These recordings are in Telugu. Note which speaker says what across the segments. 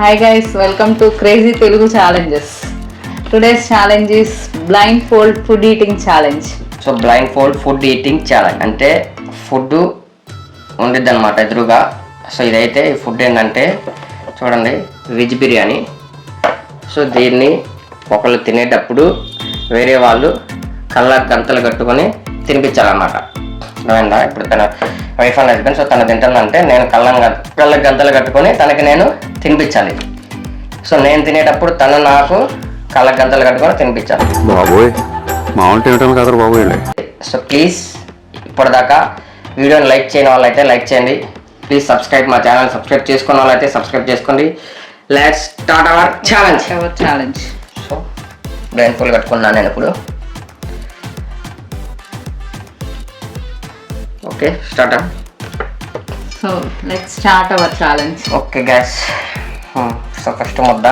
Speaker 1: Hi guys, welcome to Crazy Telugu Challenges. Today's challenge is blindfold food eating challenge.
Speaker 2: So blind fold food eating challenge అంటే ఫుడ్ ఉండిద్ది అనమాట ఎదురుగా. సో ఇదైతే ఈ ఫుడ్ ఏంటంటే చూడండి, వెజ్ బిర్యానీ. సో దీన్ని ఒకళ్ళు తినేటప్పుడు వేరే వాళ్ళు కళ్ళకు గంతలు కట్టుకొని తినిపించాలన్నమాట. అర్థమైందా? ఇప్పుడు తన వైఫ్ అండ్ హస్బెండ్, సో తను తింటుందంటే నేను కళ్ళకు గంతలు కట్టుకొని తనకి నేను తినిపించాలి. సో నేను తినేటప్పుడు తను నాకు కళ్ళకు గంతలు కట్టుకొని తినిపించాలి.
Speaker 3: బాబోయ్ మామూలు తినటం కదా బాబోయ్.
Speaker 2: సో ప్లీజ్ ఇప్పటిదాకా వీడియోని లైక్ చేయని వాళ్ళైతే లైక్ చేయండి. ప్లీజ్ సబ్స్క్రైబ్, మా ఛానల్ సబ్స్క్రైబ్ చేసుకున్న వాళ్ళైతే సబ్స్క్రైబ్ చేసుకోండి. Let's start our challenge. So blind fold కట్టుకున్నాను నేను ఇప్పుడు. Okay, start.
Speaker 1: So let's start our challenge.
Speaker 2: Okay guys, so first ముద్ద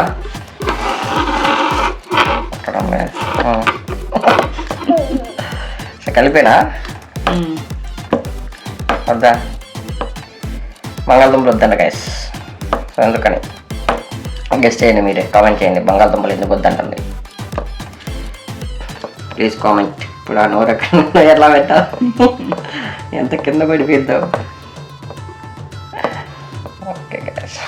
Speaker 2: కలిపేనా వద్దా? బంగాళదుంపలు వద్దండి గైస్. సో ఎందుకని గెస్ట్ చేయండి, మీరే కామెంట్ చేయండి బంగాళదుంపలు ఎందుకు వద్దంటుంది. Please comment. ఇప్పుడు ఆ నోరు ఎట్లా పెట్టా, ఎంత కింద పడిపోద్దాం. ఓకే గైస్,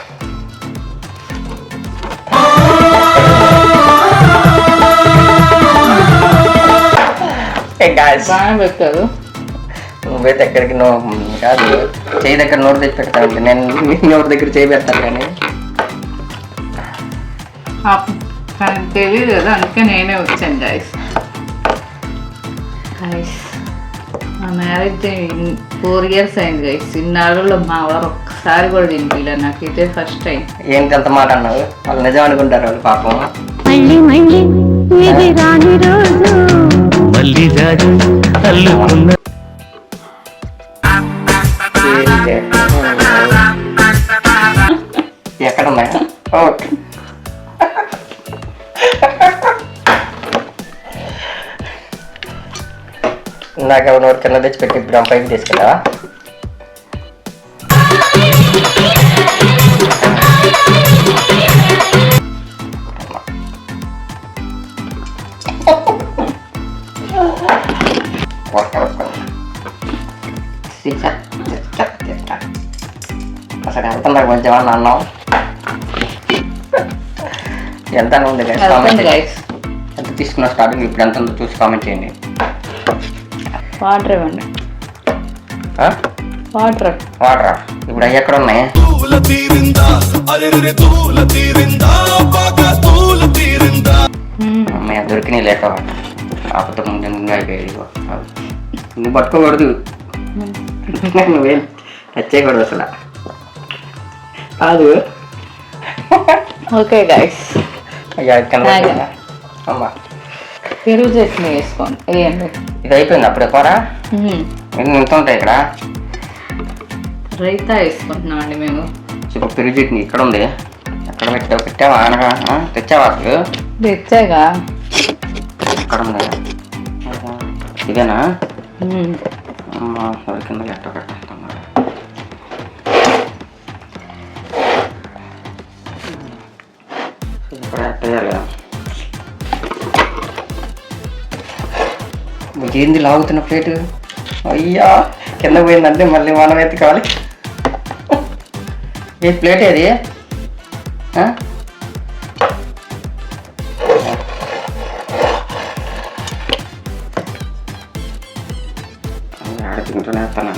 Speaker 1: బాగా పెట్టారు.
Speaker 2: నువ్వైతే ఎక్కడికి కాదు, చేయి దగ్గర నోరు తెచ్చి పెడతాను. నేను నోరు దగ్గర చేయి పెడతాను కానీ
Speaker 1: తెలియదు కదా, అందుకే నేనే వచ్చాను గైస్. మా మ్యారేజ్ 4 years అయింది గైస్. ఇన్నాళ్ళలో మా వారు ఒక్కసారి కూడా తినిపిలే. నాకు ఇదే ఫస్ట్ టైం.
Speaker 2: ఏంటి అంత మాట అన్నావు? వాళ్ళు నిజం అనుకుంటారు వాళ్ళు పాపం. ఎక్కడ ఉన్నాయా? ఓకే, ఇందాక నోరు కింద తెచ్చి పెట్టి ఇప్పుడు పైకి తీసుకెళ్ళావా? అసలు ఎంత నాకు కొంచెం అన్నాం. ఎంత ఉంది ఎంత తీసుకున్న స్టార్టింగ్, ఇప్పుడు ఎంత ఉందో చూసి కామెంట్ చేయండి.
Speaker 1: వాటర్ ఇవ్వండి. వాటర్
Speaker 2: ఇప్పుడు అవి ఎక్కడ ఉన్నాయి? అమ్మాయి దొరికినాయి లేక ఆపత ముందు అయిపోయాయి. నువ్వు పట్టుకోకూడదు, నువ్వేం వచ్చేయకూడదు అసలు. కాదు.
Speaker 1: ఓకే గైస్,
Speaker 2: అయ్యా అమ్మా
Speaker 1: పెరుగు చట్నీ వేసుకోండి. వేయండి.
Speaker 2: ఇది అయిపోయింది అప్పుడే కూరా. ఎంత ఉంటాయి ఇక్కడ?
Speaker 1: రైతా వేసుకుంటున్నామండి మేము.
Speaker 2: ఇప్పుడు పెరుగు చట్నీ ఇక్కడ ఉంది. ఎక్కడ పెట్టావా? అనగా తెచ్చావా? అసలు
Speaker 1: తెచ్చాగా.
Speaker 2: ఎక్కడ ఉంది? ఇదేనా? అమ్మా కింద ఎట్ట పెట్టా. ఇప్పుడు ఎట్టేయాలి. ఏంది లాగుతున్న ప్లేట్? అయ్యా కింద పోయిందంటే మళ్ళీ మనం ఎత్తుకోవాలి. ఏ ప్లేట్ ఏది? ఆడ తింటూనే వేస్తానా?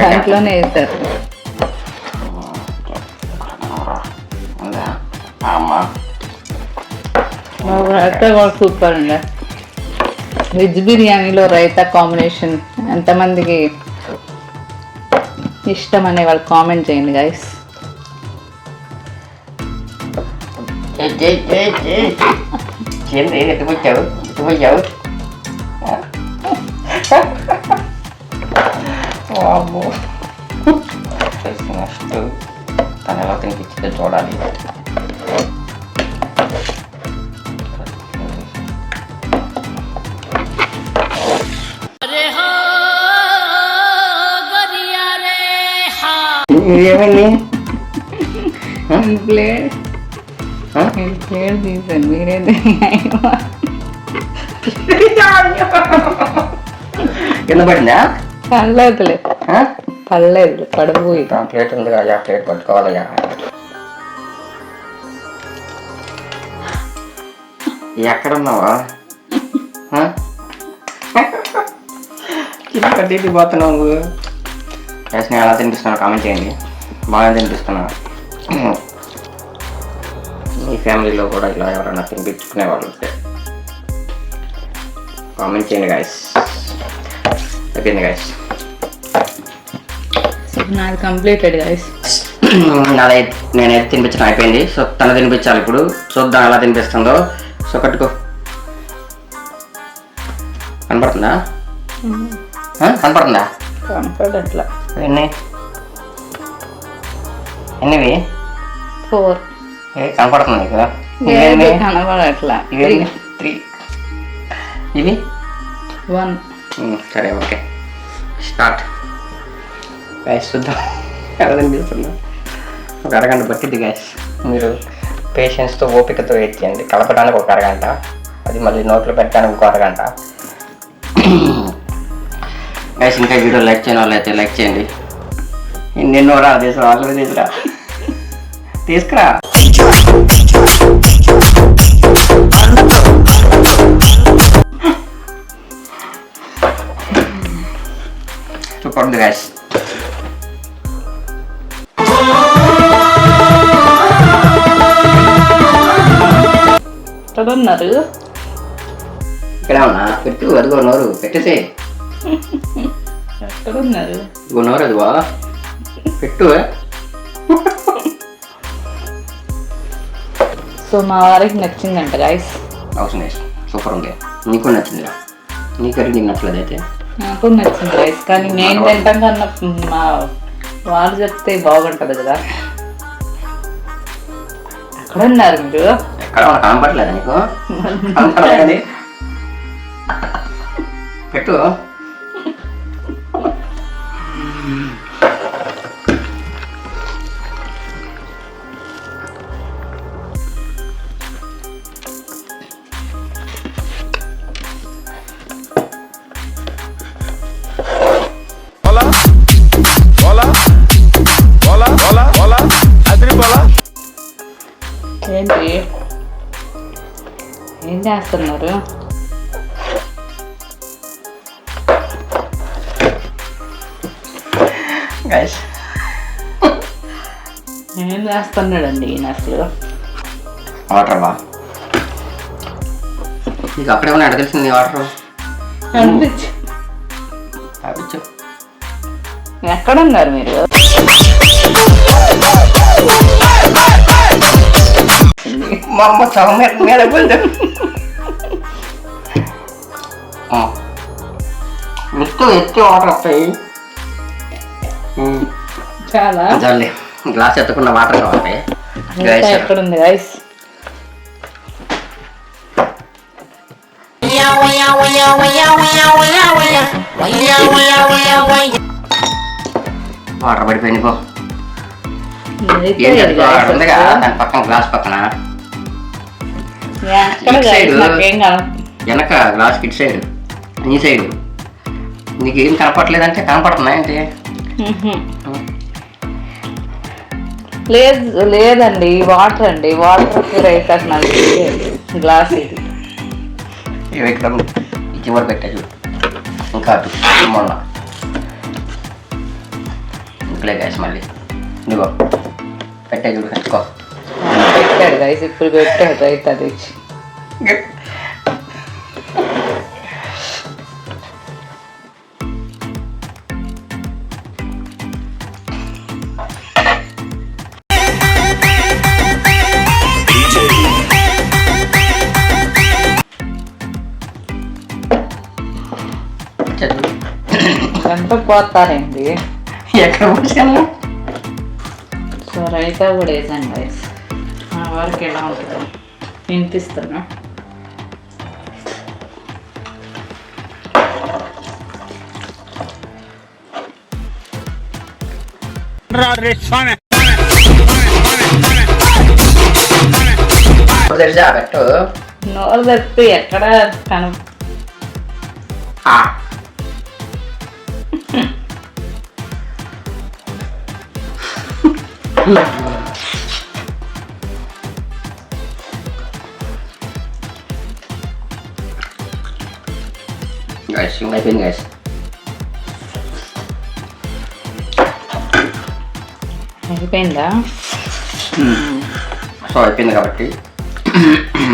Speaker 1: దాంట్లోనే వేస్తారు.
Speaker 2: అమ్మా
Speaker 1: రైతా కూడా సూపర్ అండి. వెజ్ బిర్యానీలో రైతా కాంబినేషన్ ఎంతమందికి ఇష్టం అనే వాళ్ళు కామెంట్ చేయండి గైస్.
Speaker 2: ఎత్తుకొచ్చావు నెక్స్ట్ తను ఎలా తినిపించిందో చూడాలి.
Speaker 1: ప్లేట్ ప్లేట్ తీసాను మీరేంటి
Speaker 2: కింద పడిందా
Speaker 1: పర్లేదులే పర్లేదు కడుపు
Speaker 2: ప్లేట్ ఉంది కదా ప్లేట్ పట్టుకోవాలయ్యా. ఎక్కడున్నావా కింద కట్టి పోతున్నావు నువ్వు. నేను ఎలా తినిపిస్తున్నావు కామెంట్ చేయండి. బాగా తినిపిస్తున్నా. మీ ఫ్యామిలీలో కూడా ఇలా ఎవరైనా తినిపించుకునే వాళ్ళు ఉంటే కామెంట్ చేయండి గాయస్. అయిపోయింది గాయస్.
Speaker 1: నాది కంప్లీటెడ్ గైస్.
Speaker 2: నాదైతే నేనైతే తినిపించడం అయిపోయింది. సో తను తినిపించాలి ఇప్పుడు. చూద్దాం ఎలా తినిపిస్తుందో. సో కట్టుకో. కనపడుతుందా కనపడుతుందా?
Speaker 1: కనపడట్లా.
Speaker 2: ఎన్నివి
Speaker 1: 4
Speaker 2: కనపడుతుంది నీకు?
Speaker 1: కనపడట్లా.
Speaker 2: ఇవి 3 ఇవి
Speaker 1: 1.
Speaker 2: సరే ఓకే స్టార్ట్. గ్యాస్ చూద్దాం ఎలా తినిపిస్తుందా. ఒక అరగంట పట్టిద్ది గ్యాస్. మీరు పేషెన్స్తో ఓపికతో వెయిట్ చేయండి. కలపడానికి ఒక అరగంట, అది మళ్ళీ నోట్లో పెట్టడానికి ఇంకో అరగంట. గ్యాస్ ఇంకా వీడియో లైక్ చేయని వాళ్ళు అయితే లైక్ చేయండి. ఎన్నెన్నో రా దేశం వాళ్ళు తీసుకురా. చూపండి గ్యాస్.
Speaker 1: ఎక్కడున్నారు?
Speaker 2: ఇక్కడ ఉన్నా పెట్టు. అదిగో నోరు పెట్టేసే.
Speaker 1: ఎక్కడున్నారు?
Speaker 2: ఇగో నోరు అదిగో పెట్టు.
Speaker 1: సో మా వారికి నచ్చిందంట గైస్.
Speaker 2: అవసరం లేదు. సూపర్ ఉంది. నీకు నచ్చిందిరా? నీ కర్రీ నీకు నచ్చలేదు అయితే?
Speaker 1: నాకు నచ్చింది గైస్. కానీ నేను తింటాం కన్నా మా వాళ్ళు చెప్తే బాగుంటుంది కదా. ఎక్కడున్నారు మీరు?
Speaker 2: ఎక్కడ కనపడలేదా నీకు? కనపడలేదు పెట్టు.
Speaker 1: ఏంటి ఏం చేస్తున్నారు? ఏం చేస్తున్నాడండి ఈయన అసలు?
Speaker 2: వాటర్ బా నీకు అక్కడే ఉన్నాడు తెలిసింది. వాటర్
Speaker 1: అనిపించి
Speaker 2: తాపించు.
Speaker 1: ఎక్కడున్నారు మీరు?
Speaker 2: మా అమ్మ చవ మీద ఎత్తి వాటర్ వస్తాయి.
Speaker 1: చాలా
Speaker 2: చాలే గ్లాస్ ఎత్తకుండా వాటర్ కావాలి.
Speaker 1: ఎక్కడుంది గైస్?
Speaker 2: వాటర్ పడిపోయింది పో.
Speaker 1: ఎక్కడ
Speaker 2: ఉందిగా దాని పక్కన గ్లాస్ పక్కన వెనక గ్లాస్ కిట్ సైడ్ ఈ సైడ్ నీకు ఏం కనపడలేదంటే కనపడుతున్నాయి అంటే
Speaker 1: లేదు లేదండి. వాటర్ అండి. వాటర్ రైట్ నాకు గ్లాస్ ఇది
Speaker 2: ఇక్కడ చివరి పెట్టా చూడు. ఇంకా అటు మొన్న ఇంకలే గ్యాస్ మళ్ళీ ఇదిగో పెట్టా చూడు. కట్టుకో.
Speaker 1: పెట్టాడు గైస్. ఇప్పుడు పెట్టాడు రైట్ అది. ఎంత పోతారండి?
Speaker 2: ఎక్కడ పోసాను?
Speaker 1: సో రైతా కూడా వేసాను గైస్. మా వారికి ఎలా ఉంటుందో వినిపిస్తున్నా.
Speaker 2: ఇప్పుడు తెరిచా పెట్టు.
Speaker 1: నోరు తప్పి ఎక్కడ కను
Speaker 2: ఆ. గైస్ అయిపోయింది గైస్.
Speaker 1: అయిపోయిందా?
Speaker 2: సో అయిపోయింది కాబట్టి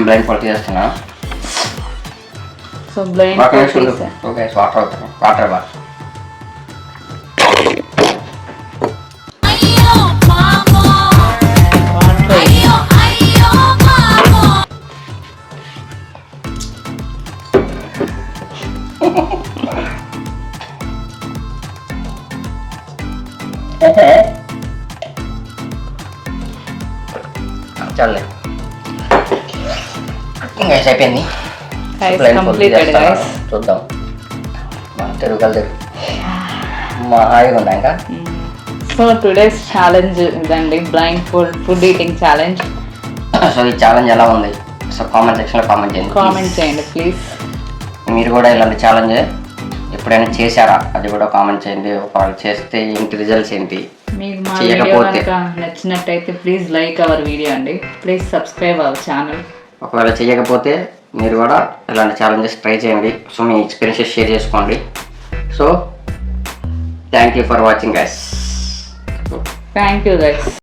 Speaker 2: బ్లైండ్ ఫోల్డ్ చేస్తున్నా.
Speaker 1: సో బ్లైండ్
Speaker 2: గైస్ వాటర్ అవుతాను. వాటర్ బాగా చాలే. గైస్ అయిపోయింది.
Speaker 1: Completed guys.
Speaker 2: చూద్దాం తిరుగుగలదు మా హాయిగా ఉందా ఇంకా.
Speaker 1: సో టుడేస్ ఛాలెంజ్ ఇదండి, blind food eating challenge.
Speaker 2: So ఈ ఛాలెంజ్ ఎలా ఉంది? సో కామెంట్ సెక్షన్లో కామెంట్ చేయండి.
Speaker 1: కామెంట్ చేయండి ప్లీజ్.
Speaker 2: మీరు కూడా ఇలాంటి ఛాలెంజ్ ఎప్పుడైనా చేశారా అది కూడా కామెంట్ చేయండి. ఒకవేళ చేస్తే ఏంటి రిజల్ట్స్ ఏంటి?
Speaker 1: మీకు మా వీడియో కనుక నచ్చినట్టయితే ప్లీజ్ లైక్ అవర్ వీడియో అండి. Please subscribe our channel.
Speaker 2: ఒకవేళ చేయకపోతే మీరు కూడా ఇలాంటి ఛాలెంజెస్ ట్రై చేయండి. సో మీ ఎక్స్పీరియన్సెస్ షేర్ చేసుకోండి. So thank you for watching guys.
Speaker 1: Thank you guys.